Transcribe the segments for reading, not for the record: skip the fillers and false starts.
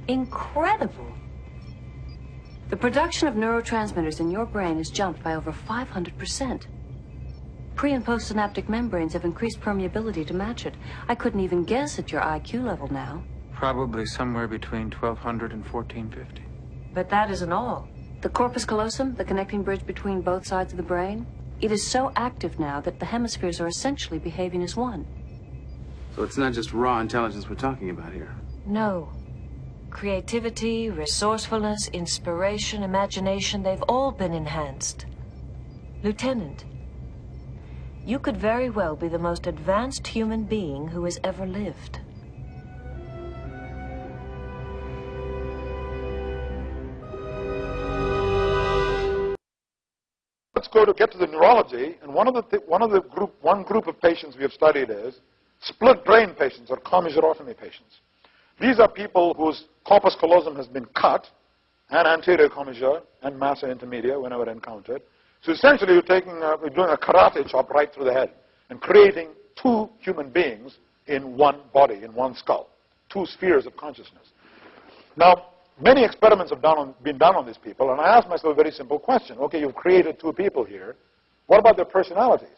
Incredible. The production of neurotransmitters in your brain has jumped by over 500%. Pre- and postsynaptic membranes have increased permeability to match it. I couldn't even guess at your IQ level now. Probably somewhere between 1200 and 1450. But that isn't all. The corpus callosum, the connecting bridge between both sides of the brain, it is so active now that the hemispheres are essentially behaving as one. So it's not just raw intelligence we're talking about here. No. Creativity, resourcefulness, inspiration, imagination, they've all been enhanced. Lieutenant, you could very well be the most advanced human being who has ever lived. Let's get to the neurology, and one group of patients we have studied is split brain patients or commissurotomy patients. These are people whose corpus callosum has been cut, and anterior commissure and massa intermedia whenever encountered. So essentially you're doing a karate chop right through the head and creating two human beings in one body, in one skull, two spheres of consciousness. Now, many experiments have been done on these people, and I asked myself a very simple question. Okay, you've created two people here. What about their personalities?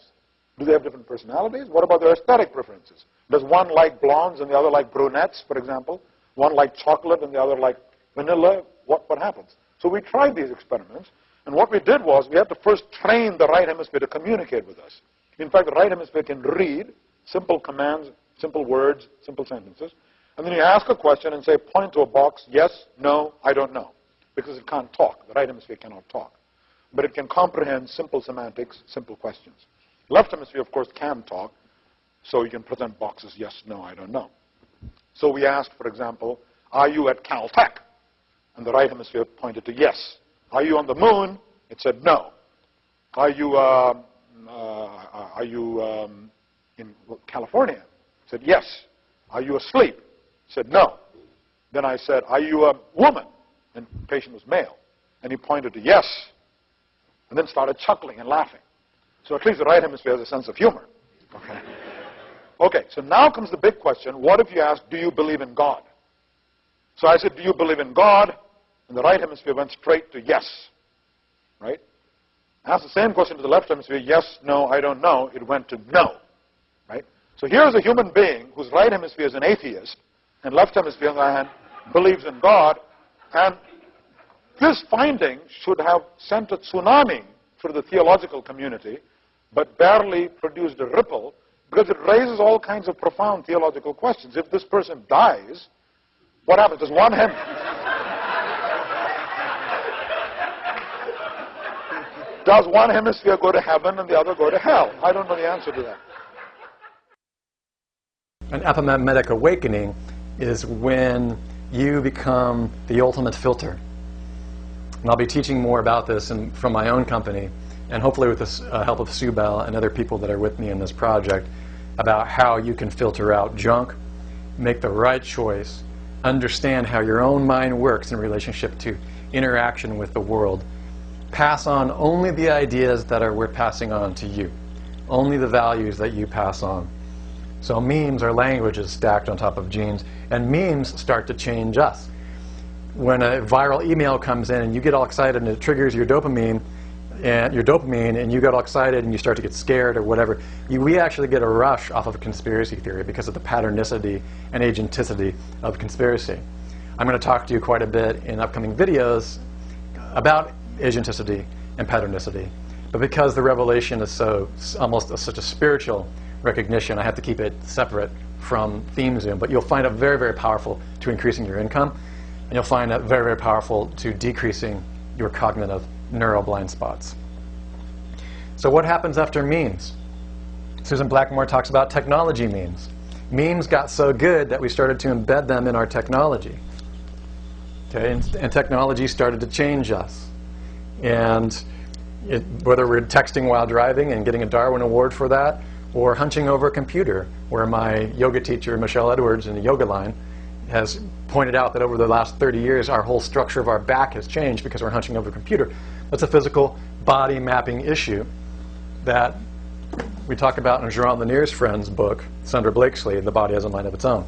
Do they have different personalities? What about their aesthetic preferences? Does one like blondes and the other like brunettes, for example? One like chocolate and the other like vanilla? What happens? So we tried these experiments, and what we did was we had to first train the right hemisphere to communicate with us. In fact, the right hemisphere can read simple commands, simple words, simple sentences, and then you ask a question and say, point to a box, yes, no, I don't know, because it can't talk. The right hemisphere cannot talk, but it can comprehend simple semantics, simple questions. Left hemisphere, of course, can talk, so you can present boxes, yes, no, I don't know. So we asked, for example, are you at Caltech? And the right hemisphere pointed to yes. Are you on the moon? It said no. Are you in California? It said yes. Are you asleep? It said no. Then I said, are you a woman? And the patient was male. And he pointed to yes, and then started chuckling and laughing. So at least the right hemisphere has a sense of humor. Okay. Okay, so now comes the big question. What if you ask, do you believe in God? So I said, do you believe in God? And the right hemisphere went straight to yes. Right? Asked the same question to the left hemisphere, yes, no, I don't know. It went to no. Right? So here's a human being whose right hemisphere is an atheist, and left hemisphere, on the other hand, believes in God. And this finding should have sent a tsunami through the theological community, but barely produced a ripple, because it raises all kinds of profound theological questions. If this person dies, what happens? Does one hemisphere go to heaven and the other go to hell? I don't know the answer to that. An epimemetic awakening is when you become the ultimate filter. And I'll be teaching more about this from my own company, and hopefully with the help of Sue Bell and other people that are with me in this project, about how you can filter out junk, make the right choice, understand how your own mind works in relationship to interaction with the world, pass on only the ideas that are worth passing on to you, only the values that you pass on. So memes are languages stacked on top of genes, and memes start to change us. When a viral email comes in and you get all excited and it triggers your dopamine, and you get all excited and you start to get scared or whatever, we actually get a rush off of conspiracy theory because of the patternicity and agenticity of conspiracy. I'm going to talk to you quite a bit in upcoming videos about agenticity and patternicity. But because the revelation is almost such a spiritual recognition, I have to keep it separate from theme zoom. But you'll find it very, very powerful to increasing your income, and you'll find it very, very powerful to decreasing your cognitive neural blind spots. So what happens after memes? Susan Blackmore talks about technology memes. Memes got so good that we started to embed them in our technology. Okay, and technology started to change us. And whether we're texting while driving and getting a Darwin Award for that, or hunching over a computer, where my yoga teacher, Michelle Edwards, in the yoga line, has pointed out that over the last 30 years, our whole structure of our back has changed because we're hunching over a computer. That's a physical body mapping issue that we talk about in Jean Lanier's friend's book, Sandra Blakesley, The Body Has a Mind of Its Own.